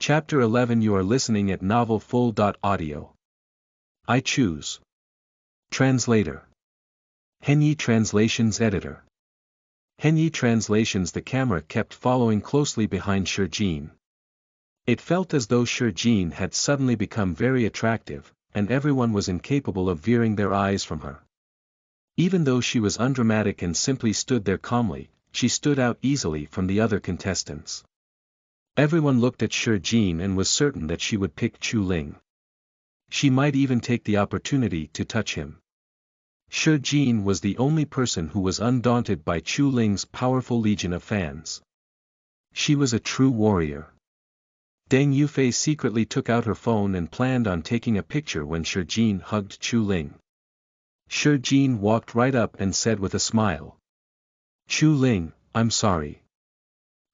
Chapter 11. You are listening at Novel Full. Audio. I choose. Translator. Henyi Translations Editor. Henyi Translations. The camera kept following closely behind Shurjin. It felt as though Shurjin had suddenly become very attractive, and everyone was incapable of veering their eyes from her. Even though she was undramatic and simply stood there calmly, she stood out easily from the other contestants. Everyone looked at Shurjin and was certain that she would pick Chu Ling. She might even take the opportunity to touch him. Shurjin was the only person who was undaunted by Chu Ling's powerful legion of fans. She was a true warrior. Deng Yufei secretly took out her phone and planned on taking a picture when Shurjin hugged Chu Ling. Shurjin walked right up and said with a smile, "Chu Ling, I'm sorry.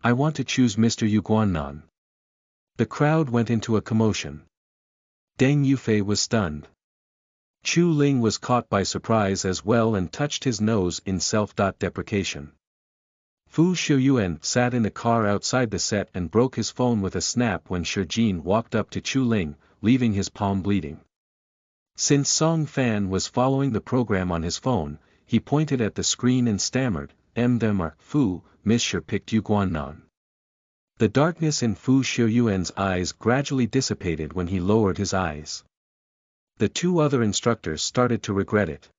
I want to choose Mr. Yu Guannan." The crowd went into a commotion. Deng Yufei was stunned. Chu Ling was caught by surprise as well and touched his nose in self-deprecation. Fu Xiuyuan sat in the car outside the set and broke his phone with a snap when Shurjin walked up to Chu Ling, leaving his palm bleeding. Since Song Fan was following the program on his phone, he pointed at the screen and stammered, Fu, Monsieur picked Yu Guannan." The darkness in Fu Xiuyuan's eyes gradually dissipated when he lowered his eyes. The two other instructors started to regret it.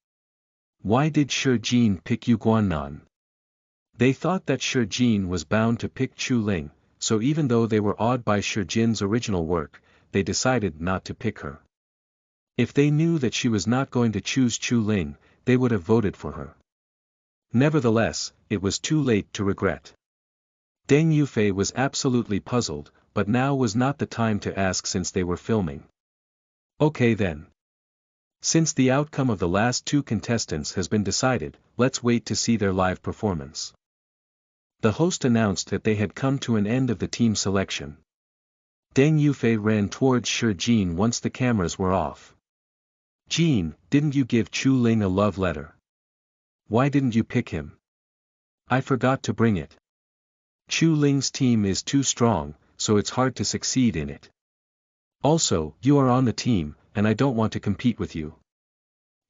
Why did Shurjin pick Yu Guannan? They thought that Shurjin was bound to pick Chu Ling, so even though they were awed by Shurjin's original work, they decided not to pick her. If they knew that she was not going to choose Chu Ling, they would have voted for her. Nevertheless, it was too late to regret. Deng Yufei was absolutely puzzled, but now was not the time to ask since they were filming. Okay then. Since the outcome of the last two contestants has been decided, let's wait to see their live performance. The host announced that they had come to an end of the team selection. Deng Yufei ran towards Shurjin once the cameras were off. "Jin, didn't you give Chu Ling a love letter? Why didn't you pick him?" "I forgot to bring it. Chu Ling's team is too strong, so it's hard to succeed in it. Also, you are on the team, and I don't want to compete with you.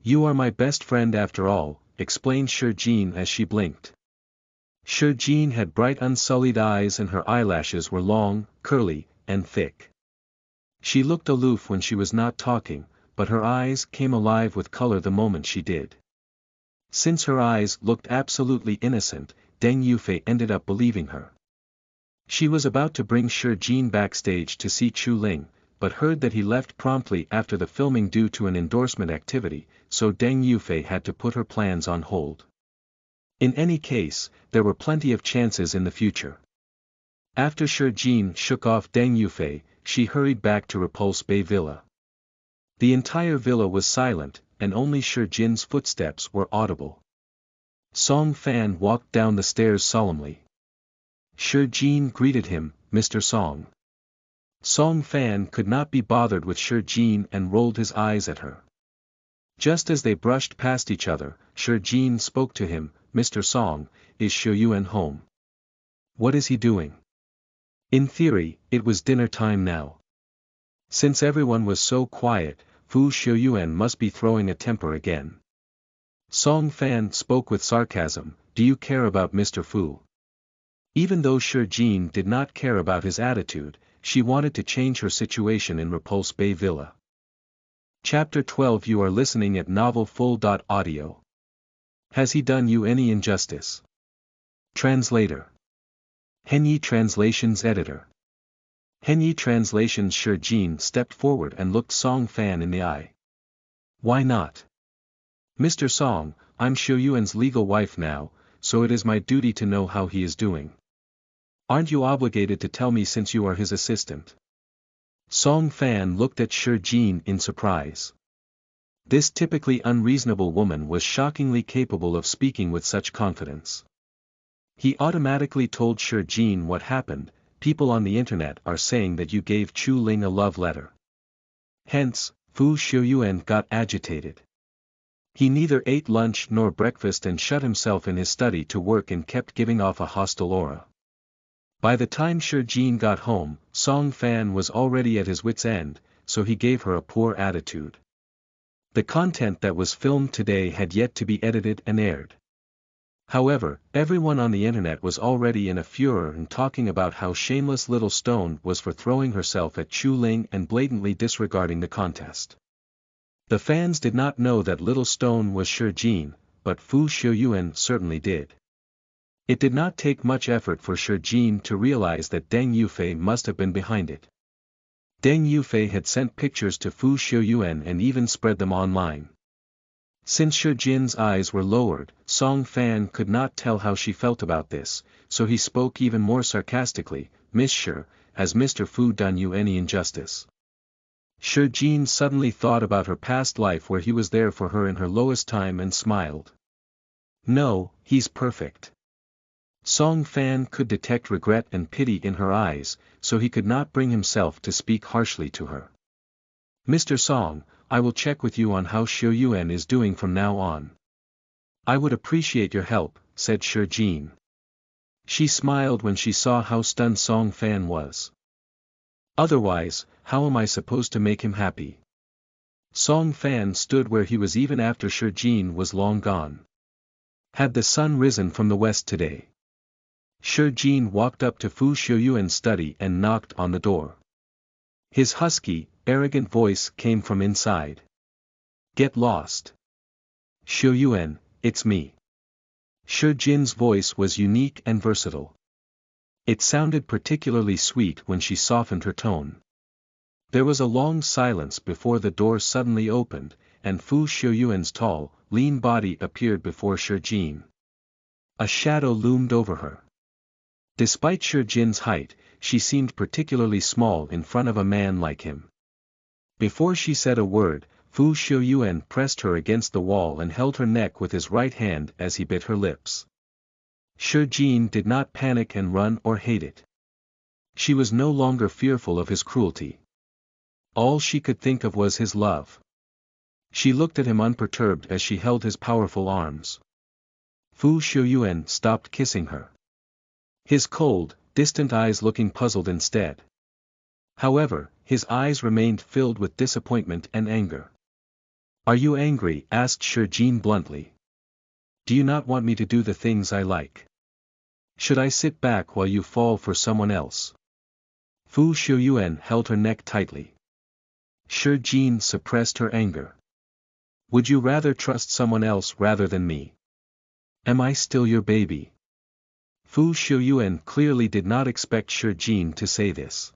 You are my best friend after all," explained Shurjin as she blinked. Shurjin had bright unsullied eyes and her eyelashes were long, curly, and thick. She looked aloof when she was not talking, but her eyes came alive with color the moment she did. Since her eyes looked absolutely innocent, Deng Yufei ended up believing her. She was about to bring Shurjin backstage to see Chu Ling, but heard that he left promptly after the filming due to an endorsement activity, so Deng Yufei had to put her plans on hold. In any case, there were plenty of chances in the future. After Shurjin shook off Deng Yufei, she hurried back to Repulse Bay Villa. The entire villa was silent, and only Shurjin's footsteps were audible. Song Fan walked down the stairs solemnly. Shurjin greeted him, "Mr. Song." Song Fan could not be bothered with Shurjin and rolled his eyes at her. Just as they brushed past each other, Shurjin spoke to him, "Mr. Song, is Xiuyuan home? What is he doing?" In theory, it was dinner time now. Since everyone was so quiet, Fu Xiuyuan must be throwing a temper again. Song Fan spoke with sarcasm, "Do you care about Mr. Fu?" Even though Shurjin did not care about his attitude, she wanted to change her situation in Repulse Bay Villa. Chapter 12. You are listening at Novel Full. Audio. Has he done you any injustice? Translator. Henyi Translations Editor. Henyi Translations. Shurjin stepped forward and looked Song Fan in the eye. "Why not? Mr. Song, I'm Xiuyuan's legal wife now, so it is my duty to know how he is doing. Aren't you obligated to tell me since you are his assistant?" Song Fan looked at Shurjin in surprise. This typically unreasonable woman was shockingly capable of speaking with such confidence. He automatically told Shurjin what happened. "People on the internet are saying that you gave Chu Ling a love letter." Hence, Fu Xiuyuan got agitated. He neither ate lunch nor breakfast and shut himself in his study to work and kept giving off a hostile aura. By the time Shi Jin got home, Song Fan was already at his wit's end, so he gave her a poor attitude. The content that was filmed today had yet to be edited and aired. However, everyone on the internet was already in a furor and talking about how shameless Little Stone was for throwing herself at Chu Ling and blatantly disregarding the contest. The fans did not know that Little Stone was Shi Jin, but Fu Xiuyuan certainly did. It did not take much effort for Shi Jin to realize that Deng Yufei must have been behind it. Deng Yufei had sent pictures to Fu Xiuyuan and even spread them online. Since Shi Jin's eyes were lowered, Song Fan could not tell how she felt about this, so he spoke even more sarcastically, "Miss Shi, has Mr. Fu done you any injustice?" Shi Jin suddenly thought about her past life where he was there for her in her lowest time and smiled. "No, he's perfect." Song Fan could detect regret and pity in her eyes, so he could not bring himself to speak harshly to her. "Mr. Song, I will check with you on how Xiuyuan is doing from now on." "I would appreciate your help," said Shi Jin. She smiled when she saw how stunned Song Fan was. "Otherwise, how am I supposed to make him happy?" Song Fan stood where he was even after Shi Jin was long gone. Had the sun risen from the west today? Shi Jin walked up to Fu Xiuyuan's study and knocked on the door. His husky, arrogant voice came from inside. "Get lost." "Xiuyuan, it's me." Shi Jin's voice was unique and versatile. It sounded particularly sweet when she softened her tone. There was a long silence before the door suddenly opened, and Fu Xiuyuan's tall, lean body appeared before Shi Jin. A shadow loomed over her. Despite Shi Jin's height, she seemed particularly small in front of a man like him. Before she said a word, Fu Xiuyuan pressed her against the wall and held her neck with his right hand as he bit her lips. Shi Jin did not panic and run or hate it. She was no longer fearful of his cruelty. All she could think of was his love. She looked at him unperturbed as she held his powerful arms. Fu Xiuyuan stopped kissing her. His cold, distant eyes looking puzzled instead. However, his eyes remained filled with disappointment and anger. "Are you angry?" asked Shi Jin bluntly. "Do you not want me to do the things I like? Should I sit back while you fall for someone else?" Fu Xiuyuan held her neck tightly. Shi Jin suppressed her anger. "Would you rather trust someone else rather than me? Am I still your baby?" Fu Xiuyuan clearly did not expect Shi Jin to say this.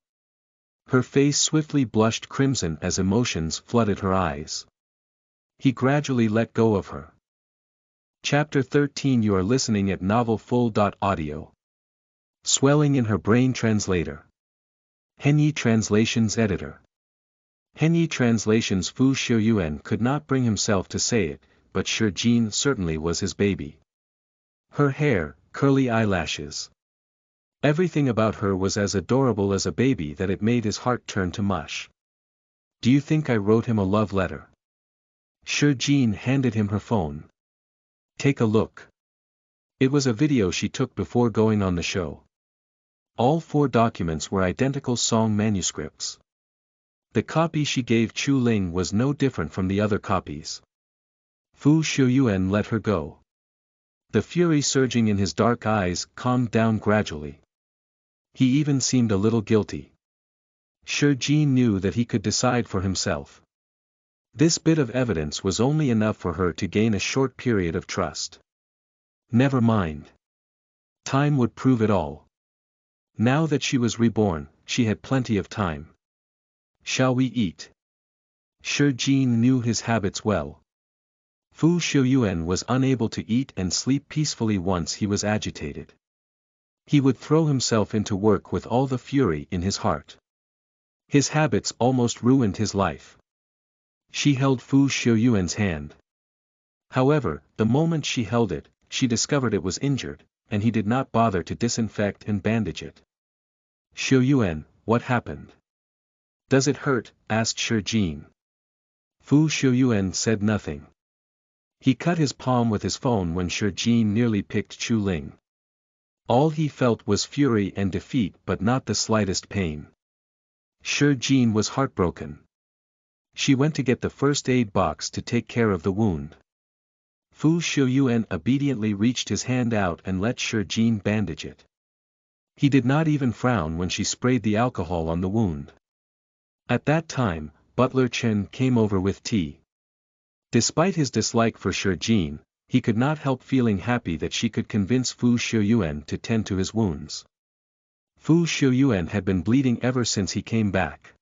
Her face swiftly blushed crimson as emotions flooded her eyes. He gradually let go of her. Chapter 13. You are listening at novelfull.audio. Swelling in her brain. Translator. Henyi Translations Editor. Henyi Translations. Fu Xiuyuan could not bring himself to say it, but Shi Jin certainly was his baby. Her hair, curly eyelashes. Everything about her was as adorable as a baby that it made his heart turn to mush. "Do you think I wrote him a love letter?" Shi Jin handed him her phone. "Take a look." It was a video she took before going on the show. All 4 documents were identical song manuscripts. The copy she gave Chu Ling was no different from the other copies. Fu Xiuyuan let her go. The fury surging in his dark eyes calmed down gradually. He even seemed a little guilty. Shi Jin knew that he could decide for himself. This bit of evidence was only enough for her to gain a short period of trust. Never mind. Time would prove it all. Now that she was reborn, she had plenty of time. "Shall we eat?" Shi Jin knew his habits well. Fu Xiuyuan was unable to eat and sleep peacefully once he was agitated. He would throw himself into work with all the fury in his heart. His habits almost ruined his life. She held Fu Xiuyuan's hand. However, the moment she held it, she discovered it was injured, and he did not bother to disinfect and bandage it. "Xiuyuan, what happened? Does it hurt?" asked Shi Jin. Fu Xiuyuan said nothing. He cut his palm with his phone when Shi Jin nearly picked Chu Ling. All he felt was fury and defeat but not the slightest pain. Shi Jin was heartbroken. She went to get the first aid box to take care of the wound. Fu Xiuyuan obediently reached his hand out and let Shi Jin bandage it. He did not even frown when she sprayed the alcohol on the wound. At that time, Butler Chen came over with tea. Despite his dislike for Shi Jin, he could not help feeling happy that she could convince Fu Xiuyuan to tend to his wounds. Fu Xiuyuan had been bleeding ever since he came back.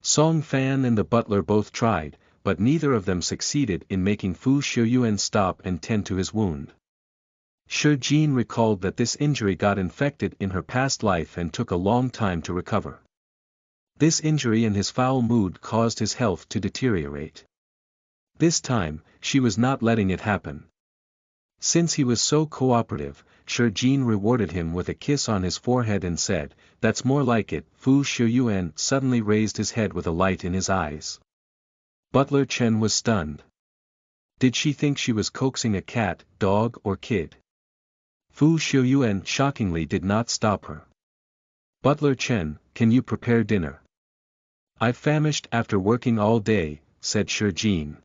Song Fan and the butler both tried, but neither of them succeeded in making Fu Xiuyuan stop and tend to his wound. Shi Jin recalled that this injury got infected in her past life and took a long time to recover. This injury and his foul mood caused his health to deteriorate. This time, she was not letting it happen. Since he was so cooperative, Shi Jin rewarded him with a kiss on his forehead and said, "That's more like it." Fu Xiuyuan suddenly raised his head with a light in his eyes. Butler Chen was stunned. Did she think she was coaxing a cat, dog or kid? Fu Xiuyuan shockingly did not stop her. "Butler Chen, can you prepare dinner?" "I've famished after working all day," said Shi Jin.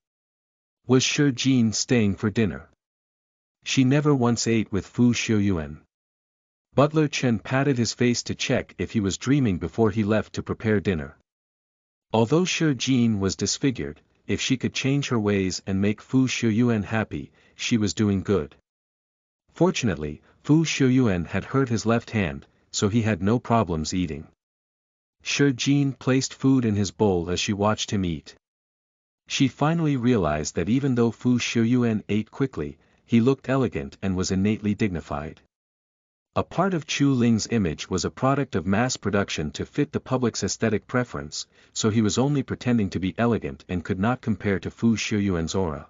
Was Shi Jin staying for dinner? She never once ate with Fu Xiuyuan. Butler Chen patted his face to check if he was dreaming before he left to prepare dinner. Although Shi Jin was disfigured, if she could change her ways and make Fu Xiuyuan happy, she was doing good. Fortunately, Fu Xiuyuan had hurt his left hand, so he had no problems eating. Shi Jin placed food in his bowl as she watched him eat. She finally realized that even though Fu Xiuyuan ate quickly, he looked elegant and was innately dignified. A part of Chu Ling's image was a product of mass production to fit the public's aesthetic preference, so he was only pretending to be elegant and could not compare to Fu Xiuyuan's aura.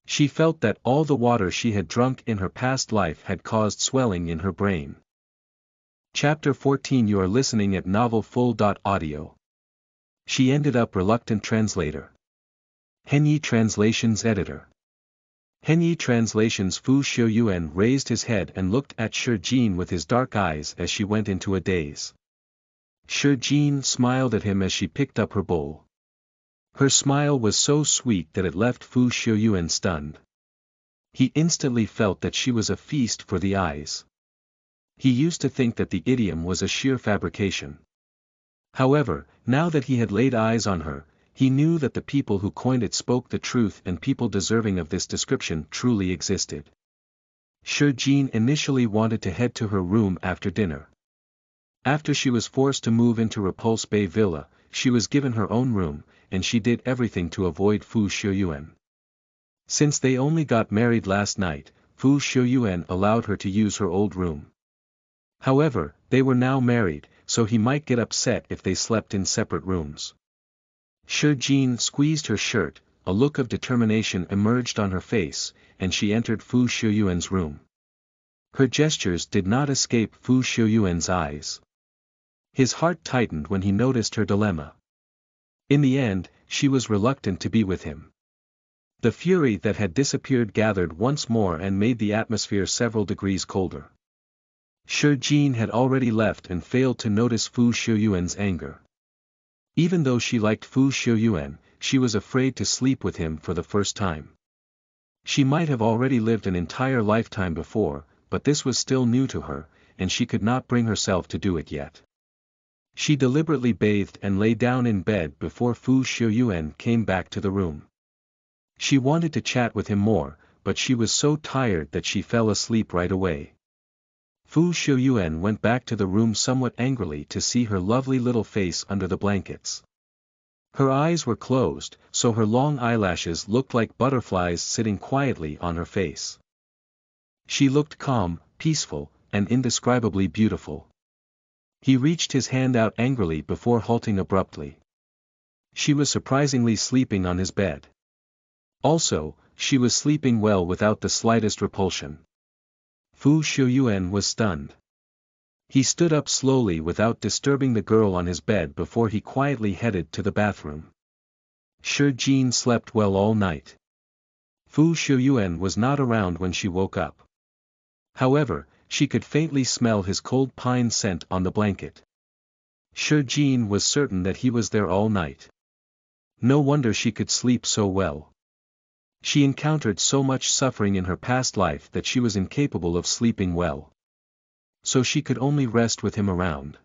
She felt that all the water she had drunk in her past life had caused swelling in her brain. Chapter 14. You are listening at novelfull.audio. She ended up reluctant translator. Henyi Translations Editor. Henyi Translations. Fu Xiuyuan raised his head and looked at Shi Jin with his dark eyes as she went into a daze. Shi Jin smiled at him as she picked up her bowl. Her smile was so sweet that it left Fu Xiuyuan stunned. He instantly felt that she was a feast for the eyes. He used to think that the idiom was a sheer fabrication. However, now that he had laid eyes on her, he knew that the people who coined it spoke the truth and people deserving of this description truly existed. Shi Jin initially wanted to head to her room after dinner. After she was forced to move into Repulse Bay Villa, she was given her own room, and she did everything to avoid Fu Xiuyuan. Since they only got married last night, Fu Xiuyuan allowed her to use her old room. However, they were now married, so he might get upset if they slept in separate rooms. Shi Jin squeezed her shirt, a look of determination emerged on her face, and she entered Fu Xiuyuan's room. Her gestures did not escape Fu Xiuyuan's eyes. His heart tightened when he noticed her dilemma. In the end, she was reluctant to be with him. The fury that had disappeared gathered once more and made the atmosphere several degrees colder. Shi Jin had already left and failed to notice Fu Xiuyuan's anger. Even though she liked Fu Xiuyuan, she was afraid to sleep with him for the first time. She might have already lived an entire lifetime before, but this was still new to her, and she could not bring herself to do it yet. She deliberately bathed and lay down in bed before Fu Xiuyuan came back to the room. She wanted to chat with him more, but she was so tired that she fell asleep right away. Fu Xiuyuan went back to the room somewhat angrily to see her lovely little face under the blankets. Her eyes were closed, so her long eyelashes looked like butterflies sitting quietly on her face. She looked calm, peaceful, and indescribably beautiful. He reached his hand out angrily before halting abruptly. She was surprisingly sleeping on his bed. Also, she was sleeping well without the slightest repulsion. Fu Xiuyuan was stunned. He stood up slowly without disturbing the girl on his bed before he quietly headed to the bathroom. Shi Jin slept well all night. Fu Xiuyuan was not around when she woke up. However, she could faintly smell his cold pine scent on the blanket. Jin was certain that he was there all night. No wonder she could sleep so well. She encountered so much suffering in her past life that she was incapable of sleeping well. So she could only rest with him around.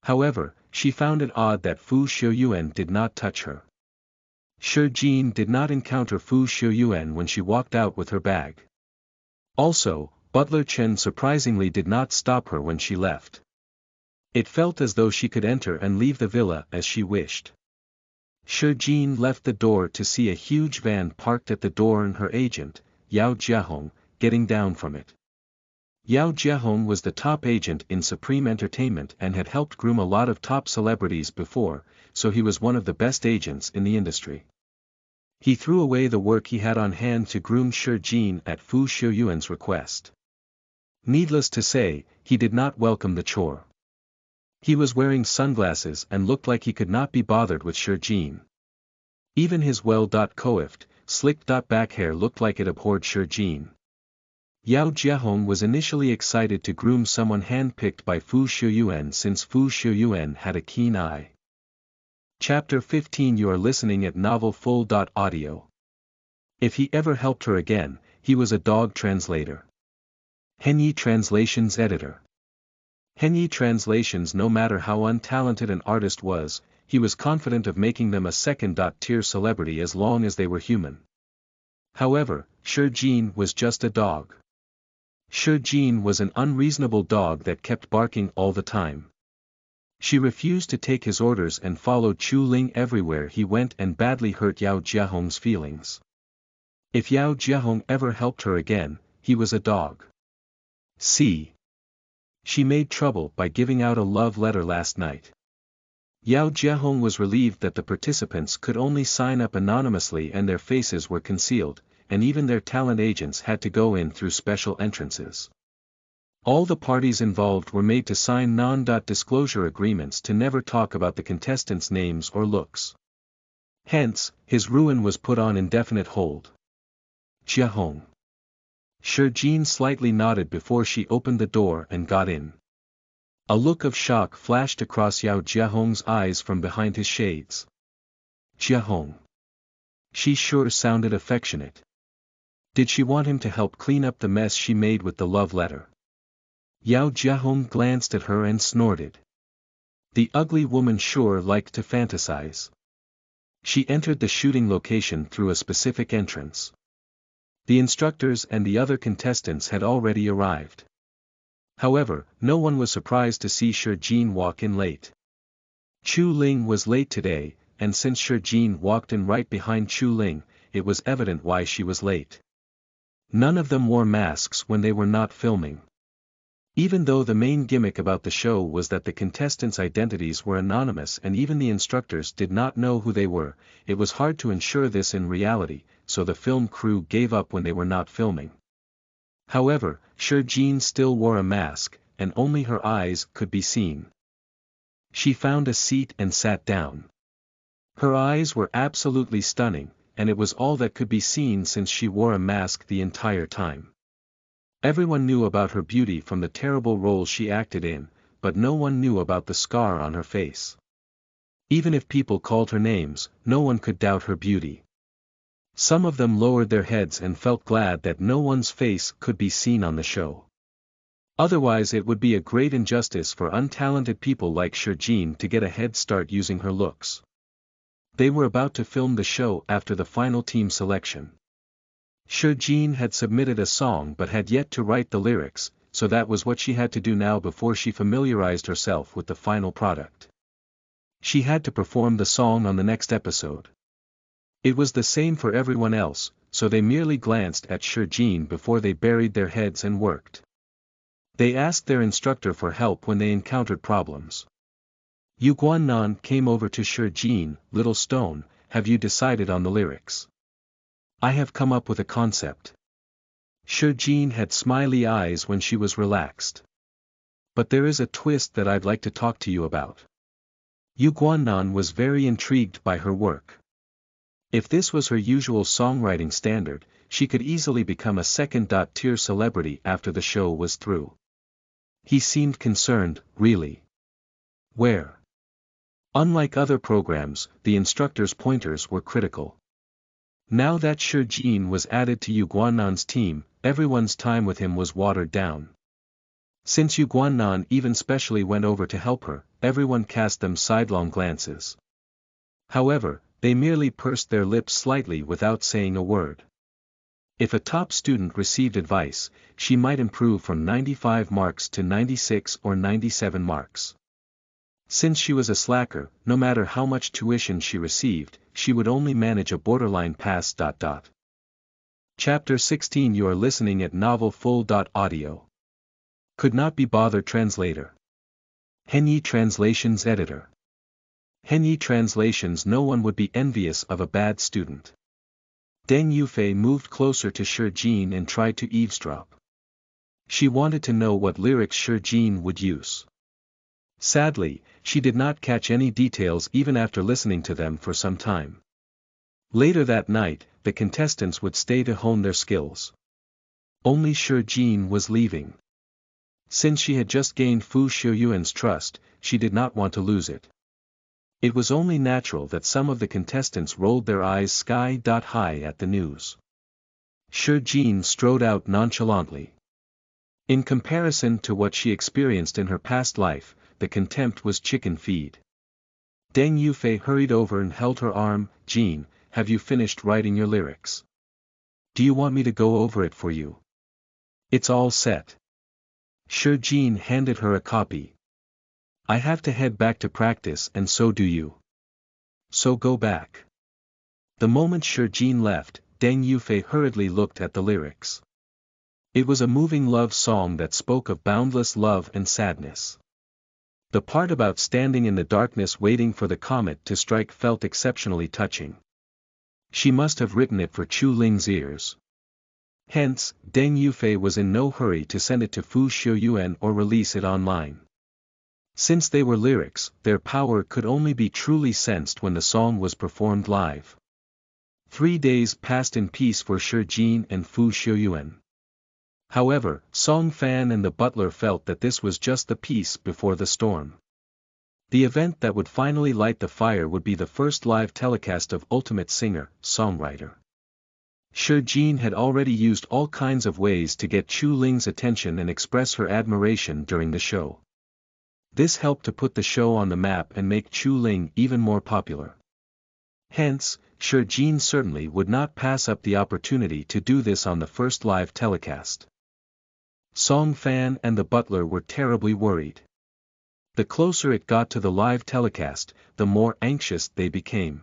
However, she found it odd that Fu Xiuyuan did not touch her. Jin did not encounter Fu Xiuyuan when she walked out with her bag. Also, Butler Chen surprisingly did not stop her when she left. It felt as though she could enter and leave the villa as she wished. Jin left the door to see a huge van parked at the door and her agent, Yao Jiahong, getting down from it. Yao Jiahong was the top agent in Supreme Entertainment and had helped groom a lot of top celebrities before, so he was one of the best agents in the industry. He threw away the work he had on hand to groom Jin at Fu Xiuyuan's request. Needless to say, he did not welcome the chore. He was wearing sunglasses and looked like he could not be bothered with Jin. Even his well-coiffed, slicked-back hair looked like it abhorred Jin. Yao Jiahong was initially excited to groom someone hand-picked by Fu Xiuyuan since Fu Xiuyuan had a keen eye. Chapter 15 You are listening at novelfull.audio. If he ever helped her again, he was a dog translator. Henyi Translations Editor. Henyi Translations. No matter how untalented an artist was, he was confident of making them a second-tier celebrity as long as they were human. However, Jin was just a dog. Jin was an unreasonable dog that kept barking all the time. She refused to take his orders and followed Chu Ling everywhere he went and badly hurt Yao Jiahong's feelings. If Yao Jiahong ever helped her again, he was a dog. She made trouble by giving out a love letter last night. Yao Jiahong was relieved that the participants could only sign up anonymously and their faces were concealed, and even their talent agents had to go in through special entrances. All the parties involved were made to sign non-disclosure agreements to never talk about the contestants' names or looks. Hence, his ruin was put on indefinite hold. Jiahong. Jin slightly nodded before she opened the door and got in. A look of shock flashed across Yao Jiahong's eyes from behind his shades. Jiahong. She sure sounded affectionate. Did she want him to help clean up the mess she made with the love letter? Yao Jiahong glanced at her and snorted. The ugly woman sure liked to fantasize. She entered the shooting location through a specific entrance. The instructors and the other contestants had already arrived. However, no one was surprised to see Jin walk in late. Chu Ling was late today, and since Jin walked in right behind Chu Ling, it was evident why she was late. None of them wore masks when they were not filming. Even though the main gimmick about the show was that the contestants' identities were anonymous and even the instructors did not know who they were, it was hard to ensure this in reality, so the film crew gave up when they were not filming. However, Jin still wore a mask, and only her eyes could be seen. She found a seat and sat down. Her eyes were absolutely stunning, and it was all that could be seen since she wore a mask the entire time. Everyone knew about her beauty from the terrible roles she acted in, but no one knew about the scar on her face. Even if people called her names, no one could doubt her beauty. Some of them lowered their heads and felt glad that no one's face could be seen on the show. Otherwise it would be a great injustice for untalented people like Jin to get a head start using her looks. They were about to film the show after the final team selection. Jin had submitted a song but had yet to write the lyrics, so that was what she had to do now before she familiarized herself with the final product. She had to perform the song on the next episode. It was the same for everyone else, so they merely glanced at Jin before they buried their heads and worked. They asked their instructor for help when they encountered problems. Yu Guannan came over to Jin. Little Stone, have you decided on the lyrics? I have come up with a concept. Jin had smiley eyes when she was relaxed. But there is a twist that I'd like to talk to you about. Yu Guannan was very intrigued by her work. If this was her usual songwriting standard, she could easily become a second-tier celebrity after the show was through. He seemed concerned, really. Where? Unlike other programs, the instructor's pointers were critical. Now that Shurjin was added to Yu Guannan's team, everyone's time with him was watered down. Since Yu Guannan even specially went over to help her, everyone cast them sidelong glances. However, they merely pursed their lips slightly without saying a word. If a top student received advice, she might improve from 95 marks to 96 or 97 marks. Since she was a slacker, no matter how much tuition she received, she would only manage a borderline pass. Chapter 16 You are listening at novelfull.audio. Could not be bothered translator. Henyi Translations editor. Henyi Translations No one would be envious of a bad student. Deng Yufei moved closer to Shurjin and tried to eavesdrop. She wanted to know what lyrics Shurjin would use. Sadly, she did not catch any details even after listening to them for some time. Later that night, the contestants would stay to hone their skills. Only Shurjin was leaving. Since she had just gained Fu Xiuyuan's trust, she did not want to lose it. It was only natural that some of the contestants rolled their eyes sky-high at the news. Shurjin strode out nonchalantly. In comparison to what she experienced in her past life, the contempt was chicken feed. Deng Yufei hurried over and held her arm. Jean, have you finished writing your lyrics? Do you want me to go over it for you? It's all set. Shurjin handed her a copy. I have to head back to practice and so do you. So go back. The moment Shurjin left, Deng Yufei hurriedly looked at the lyrics. It was a moving love song that spoke of boundless love and sadness. The part about standing in the darkness waiting for the comet to strike felt exceptionally touching. She must have written it for Chu Ling's ears. Hence, Deng Yufei was in no hurry to send it to Fu Xiuyuan or release it online. Since they were lyrics, their power could only be truly sensed when the song was performed live. 3 days passed in peace for Shurjin and Fu Xiuyuan. However, Song Fan and the butler felt that this was just the peace before the storm. The event that would finally light the fire would be the first live telecast of Ultimate Singer-Songwriter. Shurjin had already used all kinds of ways to get Chu Ling's attention and express her admiration during the show. This helped to put the show on the map and make Chu Ling even more popular. Hence, Shurjin certainly would not pass up the opportunity to do this on the first live telecast. Song Fan and the butler were terribly worried. The closer it got to the live telecast, the more anxious they became.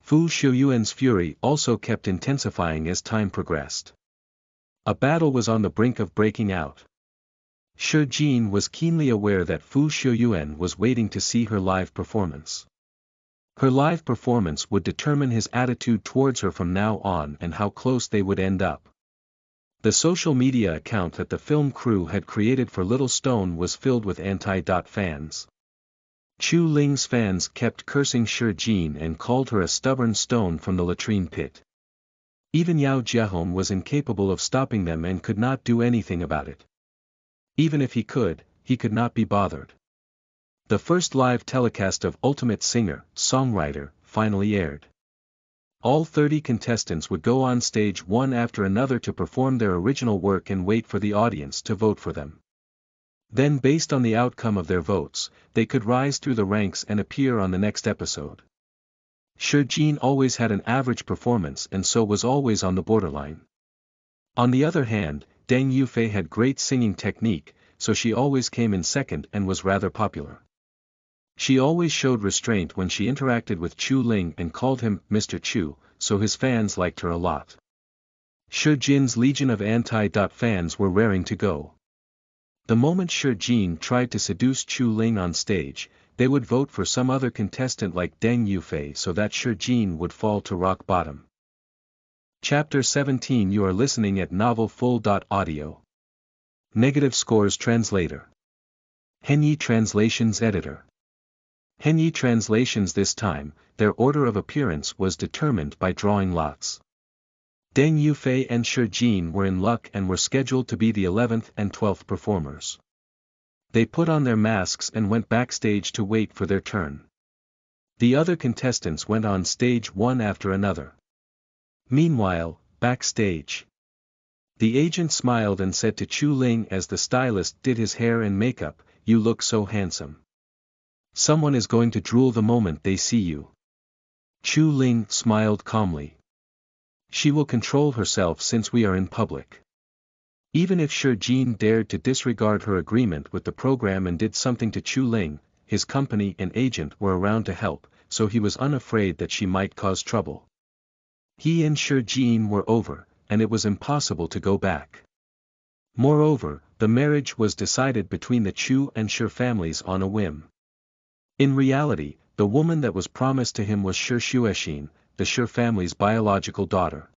Fu Xiuyuan's fury also kept intensifying as time progressed. A battle was on the brink of breaking out. Shurjin was keenly aware that Fu Xiuyuan was waiting to see her live performance. Her live performance would determine his attitude towards her from now on and how close they would end up. The social media account that the film crew had created for Little Stone was filled with anti-fans. Chu Ling's fans kept cursing Shurjin and called her a stubborn stone from the latrine pit. Even Yao Jiahong was incapable of stopping them and could not do anything about it. Even if he could not be bothered. The first live telecast of Ultimate Singer-Songwriter finally aired. All 30 contestants would go on stage one after another to perform their original work and wait for the audience to vote for them. Then based on the outcome of their votes, they could rise through the ranks and appear on the next episode. Shurjin always had an average performance and so was always on the borderline. On the other hand, Deng Yufei had great singing technique, so she always came in second and was rather popular. She always showed restraint when she interacted with Chu Ling and called him Mr. Chu, so his fans liked her a lot. Shurjin's legion of anti-fans were raring to go. The moment Shurjin tried to seduce Chu Ling on stage, they would vote for some other contestant like Deng Yufei so that Shurjin would fall to rock bottom. Chapter 17 You are listening at novelfull.audio. Negative Scores Translator. Henyi Translations Editor. Henyi translations this time, their order of appearance was determined by drawing lots. Deng Yufei and Shi Jin were in luck and were scheduled to be the 11th and 12th performers. They put on their masks and went backstage to wait for their turn. The other contestants went on stage one after another. Meanwhile, backstage, the agent smiled and said to Chu Ling as the stylist did his hair and makeup, "You look so handsome. Someone is going to drool the moment they see you." Chu Ling smiled calmly. She will control herself since we are in public. Even if Shi Jin dared to disregard her agreement with the program and did something to Chu Ling, his company and agent were around to help, so he was unafraid that she might cause trouble. He and Shi Jin were over, and it was impossible to go back. Moreover, the marriage was decided between the Chu and Shi families on a whim. In reality, the woman that was promised to him was Shi Xuexin, the Shi family's biological daughter.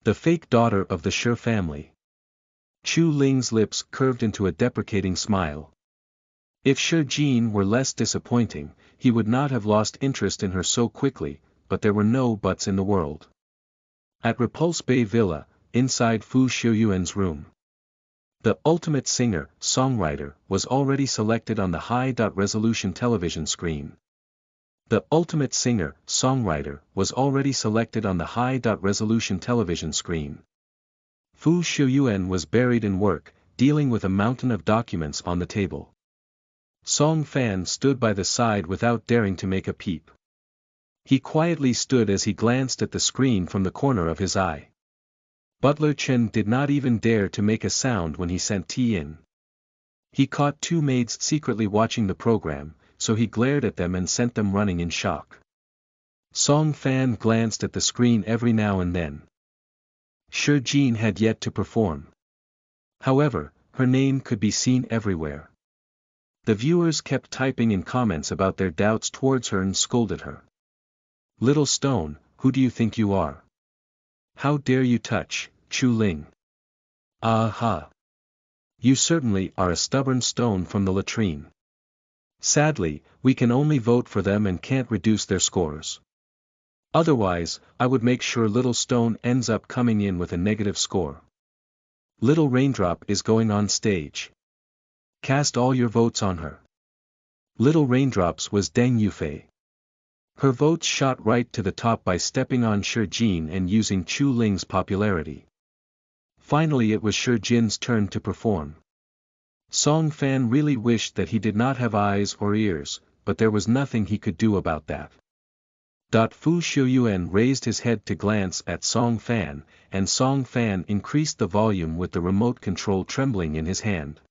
The fake daughter of the Shi family. Chu Ling's lips curved into a deprecating smile. If Shi Jin were less disappointing, he would not have lost interest in her so quickly, but there were no buts in the world. At Repulse Bay Villa, inside Fu Xiuyuan's room, the ultimate singer, songwriter, was already selected on the high-resolution television screen. The ultimate singer, songwriter, was already selected on the high-resolution television screen. Fu Xiuyuan was buried in work, dealing with a mountain of documents on the table. Song Fan stood by the side without daring to make a peep. He quietly stood as he glanced at the screen from the corner of his eye. Butler Chen did not even dare to make a sound when he sent tea in. He caught two maids secretly watching the program, so he glared at them and sent them running in shock. Song Fan glanced at the screen every now and then. Shi Jin had yet to perform. However, her name could be seen everywhere. The viewers kept typing in comments about their doubts towards her and scolded her. "Little stone, who do you think you are? How dare you touch Chu Ling? Aha! You certainly are a stubborn stone from the latrine. Sadly, we can only vote for them and can't reduce their scores. Otherwise, I would make sure Little Stone ends up coming in with a negative score. Little Raindrop is going on stage. Cast all your votes on her." Little Raindrops was Deng Yufei. Her votes shot right to the top by stepping on Shi Jin and using Chu Ling's popularity. Finally it was Shi Jin's turn to perform. Song Fan really wished that he did not have eyes or ears, but there was nothing he could do about that. Fu Xiuyuan raised his head to glance at Song Fan, and Song Fan increased the volume with the remote control trembling in his hand.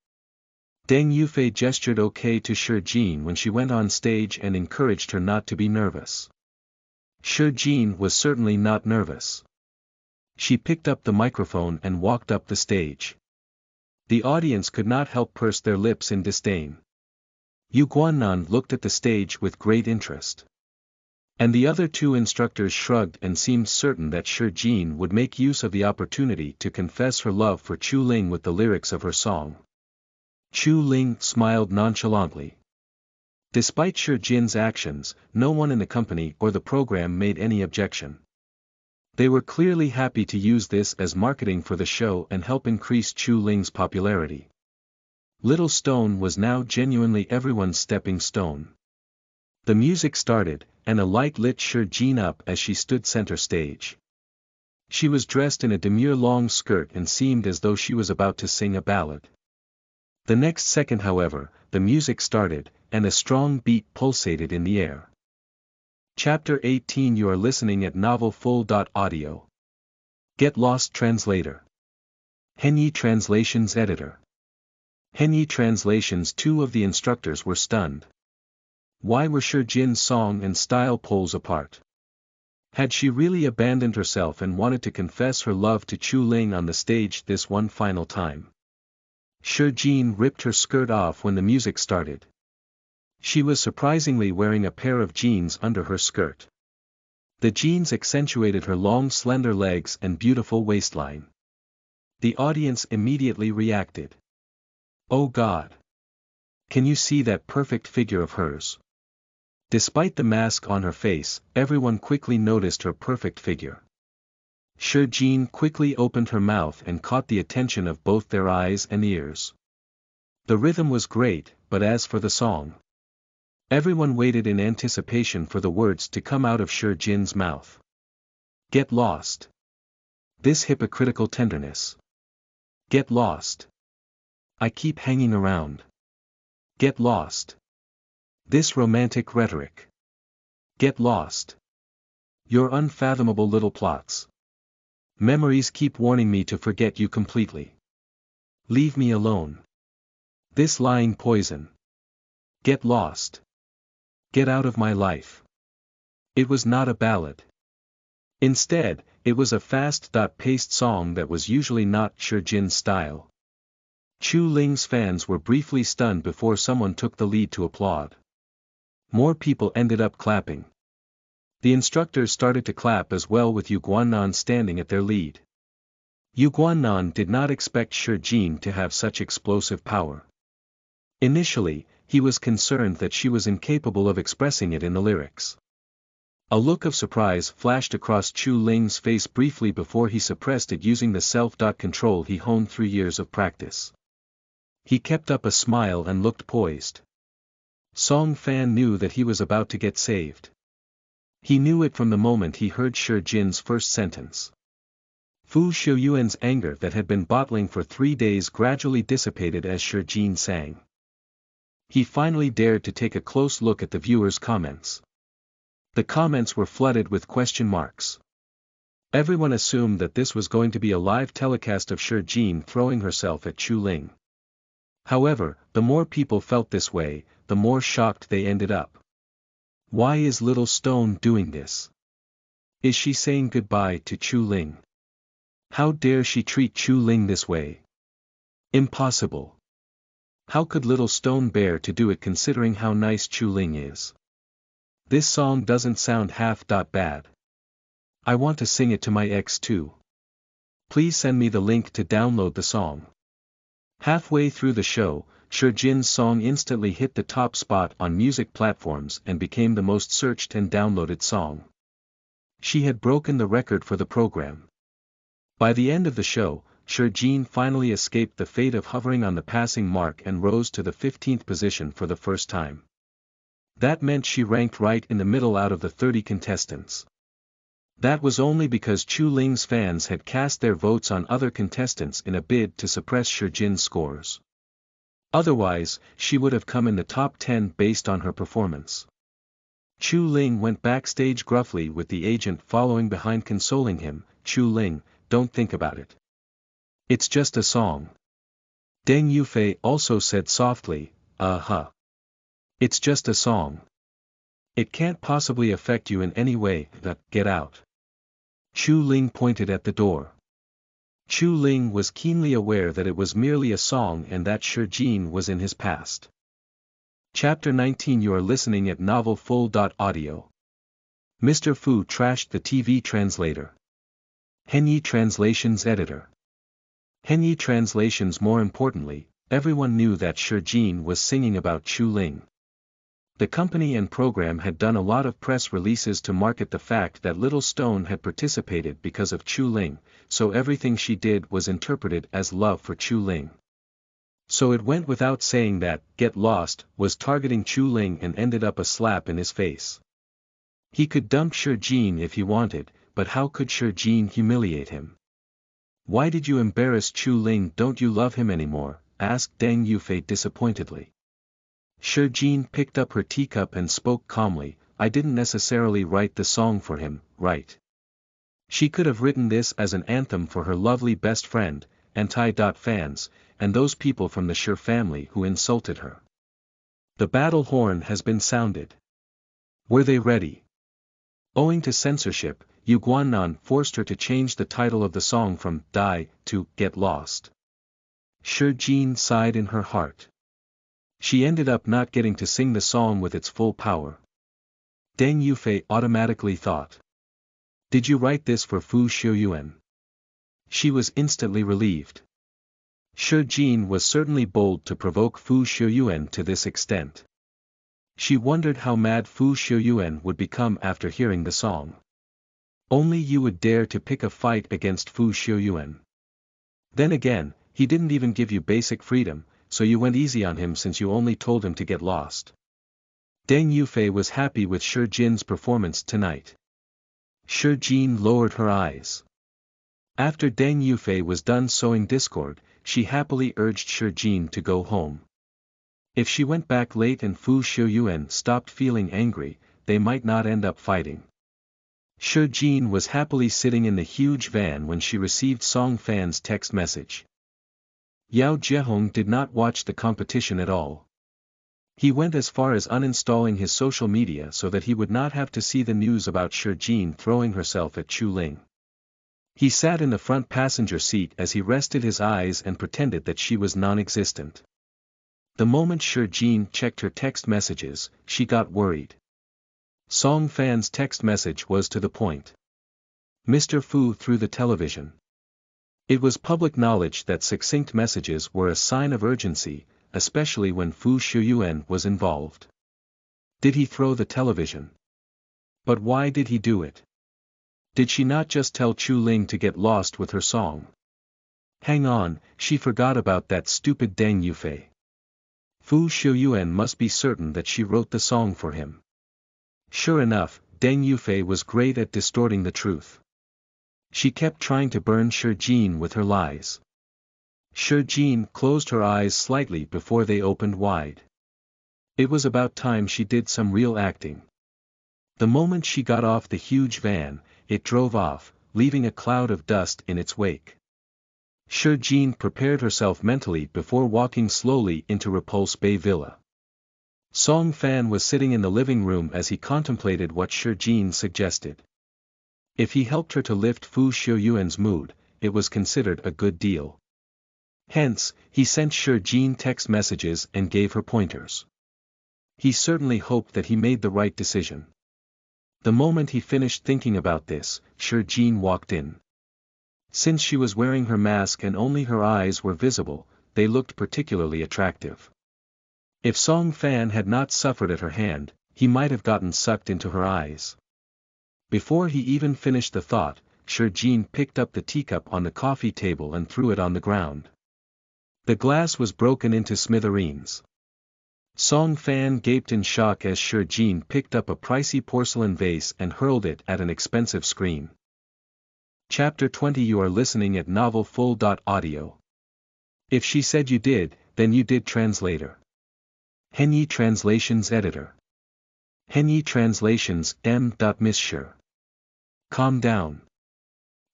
Deng Yufei gestured okay to Shi Jin when she went on stage and encouraged her not to be nervous. Shi Jin was certainly not nervous. She picked up the microphone and walked up the stage. The audience could not help purse their lips in disdain. Yu Guannan looked at the stage with great interest. And the other two instructors shrugged and seemed certain that Shi Jin would make use of the opportunity to confess her love for Chu Ling with the lyrics of her song. Chu Ling smiled nonchalantly. Despite Shi Jin's actions, no one in the company or the program made any objection. They were clearly happy to use this as marketing for the show and help increase Chu Ling's popularity. Little Stone was now genuinely everyone's stepping stone. The music started, and a light lit Shi Jin up as she stood center stage. She was dressed in a demure long skirt and seemed as though she was about to sing a ballad. The next second, however, the music started, and a strong beat pulsated in the air. Chapter 18. You are listening at novelfull.audio. Get Lost Translator. Henyi Translations Editor. Henyi Translations. Two of the instructors were stunned. Why were Shi Jin's song and style poles apart? Had she really abandoned herself and wanted to confess her love to Chu Ling on the stage this one final time? Shi Jin ripped her skirt off when the music started. She was surprisingly wearing a pair of jeans under her skirt. The jeans accentuated her long slender legs and beautiful waistline. The audience immediately reacted. "Oh God! Can you see that perfect figure of hers? Despite the mask on her face, everyone quickly noticed her perfect figure. Shi Jin quickly opened her mouth and caught the attention of both their eyes and ears. The rhythm was great, but as for the song, everyone waited in anticipation for the words to come out of Shi Jin's mouth. Get lost. This hypocritical tenderness. Get lost. I keep hanging around. Get lost. This romantic rhetoric. Get lost. Your unfathomable little plots. Memories keep warning me to forget you completely. Leave me alone. This lying poison. Get lost. Get out of my life. It was not a ballad. Instead, it was a fast-paced song that was usually not Shi Jin's style. Chu Ling's fans were briefly stunned before someone took the lead to applaud. More people ended up clapping. The instructors started to clap as well, with Yu Guannan standing at their lead. Yu Guannan did not expect Shi Jin to have such explosive power. Initially, he was concerned that she was incapable of expressing it in the lyrics. A look of surprise flashed across Chu Ling's face briefly before he suppressed it using the self-control he honed through years of practice. He kept up a smile and looked poised. Song Fan knew that he was about to get saved. He knew it from the moment he heard Shi Jin's first sentence. Fu Xiuyuan's anger that had been bottling for 3 days gradually dissipated as Shi Jin sang. He finally dared to take a close look at the viewers' comments. The comments were flooded with question marks. Everyone assumed that this was going to be a live telecast of Shi Jin throwing herself at Chu Ling. However, the more people felt this way, the more shocked they ended up. Why is Little Stone doing this? Is she saying goodbye to Chu Ling? How dare she treat Chu Ling this way? Impossible. How could Little Stone bear to do it considering how nice Chu Ling is? This song doesn't sound half bad. I want to sing it to my ex too. Please send me the link to download the song. Halfway through the show, Shi Jin's song instantly hit the top spot on music platforms and became the most searched and downloaded song. She had broken the record for the program. By the end of the show, Shi Jin finally escaped the fate of hovering on the passing mark and rose to the 15th position for the first time. That meant she ranked right in the middle out of the 30 contestants. That was only because Chu Ling's fans had cast their votes on other contestants in a bid to suppress Shi Jin's scores. Otherwise, she would have come in the top 10 based on her performance. Chu Ling went backstage gruffly with the agent following behind, consoling him. Chu Ling, don't think about it. It's just a song. Deng Yufei also said softly, It's just a song. It can't possibly affect you in any way. Get out. Chu Ling pointed at the door. Chu Ling was keenly aware that it was merely a song and that Shi Jin was in his past. Chapter 19. You are listening at novelfull.audio. Mr. Fu trashed the TV translator. Henyi Translations editor. Henyi Translations. More importantly, everyone knew that Shi Jin was singing about Chu Ling. The company and program had done a lot of press releases to market the fact that Little Stone had participated because of Chu Ling, so everything she did was interpreted as love for Chu Ling. So it went without saying that Get Lost was targeting Chu Ling and ended up a slap in his face. He could dump Shi Jin if he wanted, but how could Shi Jin humiliate him? Why did you embarrass Chu Ling? Don't you love him anymore? Asked Deng Yufei disappointedly. Shi Jin picked up her teacup and spoke calmly. I didn't necessarily write the song for him, right? She could have written this as an anthem for her lovely best friend, anti-fans, and those people from the Shi family who insulted her. The battle horn has been sounded. Were they ready? Owing to censorship, Yu Guannan forced her to change the title of the song from Die to Get Lost. Shi Jin sighed in her heart. She ended up not getting to sing the song with its full power. Deng Yufei automatically thought. Did you write this for Fu Xiuyuan? She was instantly relieved. Shi Jin was certainly bold to provoke Fu Xiuyuan to this extent. She wondered how mad Fu Xiuyuan would become after hearing the song. Only you would dare to pick a fight against Fu Xiuyuan. Then again, he didn't even give you basic freedom, so you went easy on him since you only told him to get lost. Deng Yufei was happy with Shi Jin's performance tonight. Shi Jin lowered her eyes. After Deng Yufei was done sowing discord, she happily urged Shi Jin to go home. If she went back late and Fu Xiuyuan stopped feeling angry, they might not end up fighting. Shi Jin was happily sitting in the huge van when she received Song Fan's text message. Yao Jiehong did not watch the competition at all. He went as far as uninstalling his social media so that he would not have to see the news about Shi Jin throwing herself at Chu Ling. He sat in the front passenger seat as he rested his eyes and pretended that she was non-existent. The moment Shi Jin checked her text messages, she got worried. Song Fan's text message was to the point. Mr. Fu through the television. It was public knowledge that succinct messages were a sign of urgency, especially when Fu Xiuyuan was involved. Did he throw the television? But why did he do it? Did she not just tell Chu Ling to get lost with her song? Hang on, she forgot about that stupid Deng Yufei. Fu Xiuyuan must be certain that she wrote the song for him. Sure enough, Deng Yufei was great at distorting the truth. She kept trying to burn Shi Jin with her lies. Shi Jin closed her eyes slightly before they opened wide. It was about time she did some real acting. The moment she got off the huge van, it drove off, leaving a cloud of dust in its wake. Shi Jin prepared herself mentally before walking slowly into Repulse Bay Villa. Song Fan was sitting in the living room as he contemplated what Shi Jin suggested. If he helped her to lift Fu Xiuyuan's mood, it was considered a good deal. Hence, he sent Shi Jin text messages and gave her pointers. He certainly hoped that he made the right decision. The moment he finished thinking about this, Shi Jin walked in. Since she was wearing her mask and only her eyes were visible, they looked particularly attractive. If Song Fan had not suffered at her hand, he might have gotten sucked into her eyes. Before he even finished the thought, Shi Jin picked up the teacup on the coffee table and threw it on the ground. The glass was broken into smithereens. Song Fan gaped in shock as Shi Jin picked up a pricey porcelain vase and hurled it at an expensive screen. Chapter 20. You are listening at novelfull.audio. If she said you did, then you did. Translator. Henyi Translations Editor. Henyi Translations M.Miss Sure. Calm down.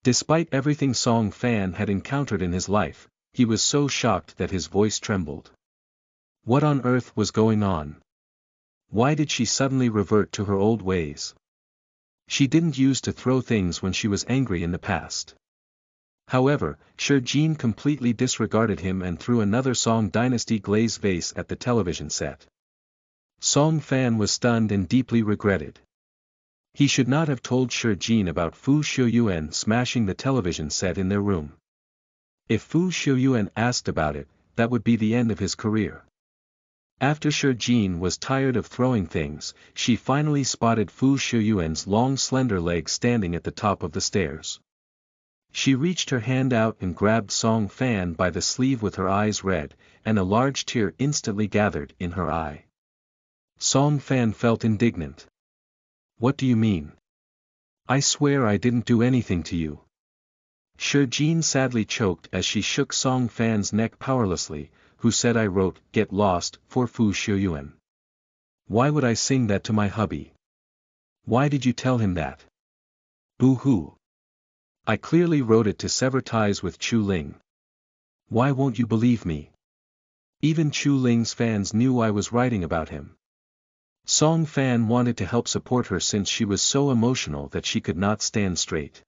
Despite everything Song Fan had encountered in his life, he was so shocked that his voice trembled. What on earth was going on? Why did she suddenly revert to her old ways? She didn't use to throw things when she was angry in the past. However, Shi Jin completely disregarded him and threw another Song Dynasty glaze vase at the television set. Song Fan was stunned and deeply regretted. He should not have told Shi Jin about Fu Xiuyuan smashing the television set in their room. If Fu Xiuyuan asked about it, that would be the end of his career. After Shi Jin was tired of throwing things, she finally spotted Fu Xiuyuan's long slender leg standing at the top of the stairs. She reached her hand out and grabbed Song Fan by the sleeve with her eyes red, and a large tear instantly gathered in her eye. Song Fan felt indignant. What do you mean? I swear I didn't do anything to you. Shi Jin sadly choked as she shook Song Fan's neck powerlessly. Who said I wrote, "Get Lost," for Fu Xiuyuan? Why would I sing that to my hubby? Why did you tell him that? Boo-hoo. I clearly wrote it to sever ties with Chu Ling. Why won't you believe me? Even Chu Ling's fans knew I was writing about him. Song Fan wanted to help support her since she was so emotional that she could not stand straight.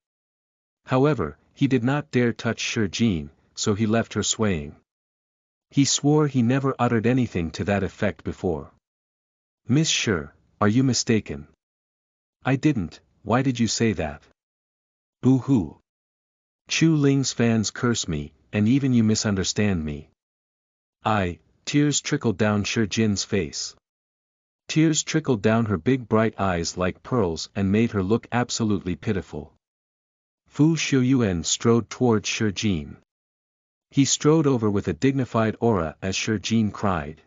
However, he did not dare touch Shi Jin, so he left her swaying. He swore he never uttered anything to that effect before. Miss Shi, are you mistaken? I didn't. Why did you say that? Boo-hoo. Chu Ling's fans curse me, and even you misunderstand me. Tears trickled down Shi Jin's face. Tears trickled down her big bright eyes like pearls and made her look absolutely pitiful. Fu Xiuyuan strode toward Shi Jin. He strode over with a dignified aura as Shi Jin cried.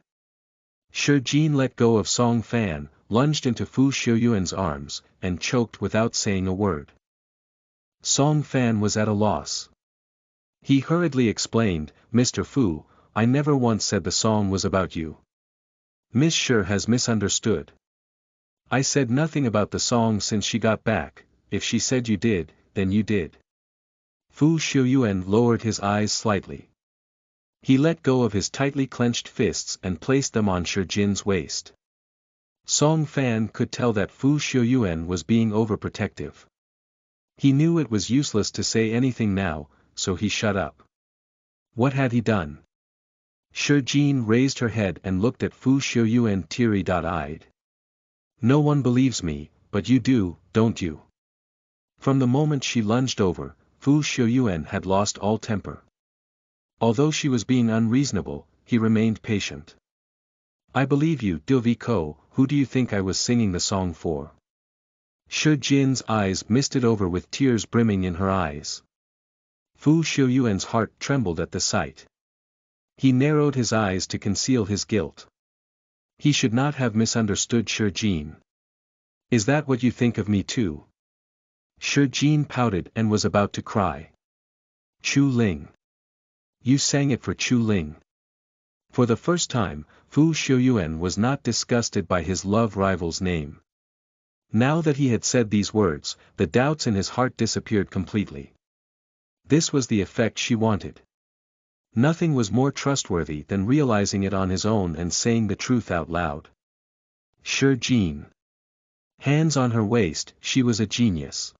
Shi Jin let go of Song Fan, lunged into Fu Xiuyuan's arms, and choked without saying a word. Song Fan was at a loss. He hurriedly explained, "Mr. Fu, I never once said the song was about you. Miss Shi has misunderstood. I said nothing about the song since she got back. If she said you did, then you did." Fu Xiuyuan lowered his eyes slightly. He let go of his tightly clenched fists and placed them on Shi Jin's waist. Song Fan could tell that Fu Xiuyuan was being overprotective. He knew it was useless to say anything now, so he shut up. What had he done? Shi Jin raised her head and looked at Fu Xiuyuan teary-eyed. "No one believes me, but you do, don't you?" From the moment she lunged over, Fu Xiuyuan had lost all temper. Although she was being unreasonable, he remained patient. "I believe you, Ko, who do you think I was singing the song for?" Shi Jin's eyes misted over with tears brimming in her eyes. Fu Xiuyuan's heart trembled at the sight. He narrowed his eyes to conceal his guilt. He should not have misunderstood Shi Jin. "Is that what you think of me too?" Shi Jin pouted and was about to cry. "Chu Ling. You sang it for Chu Ling." For the first time, Fu Xiuyuan was not disgusted by his love rival's name. Now that he had said these words, the doubts in his heart disappeared completely. This was the effect she wanted. Nothing was more trustworthy than realizing it on his own and saying the truth out loud. Shi Jin. Hands on her waist, she was a genius.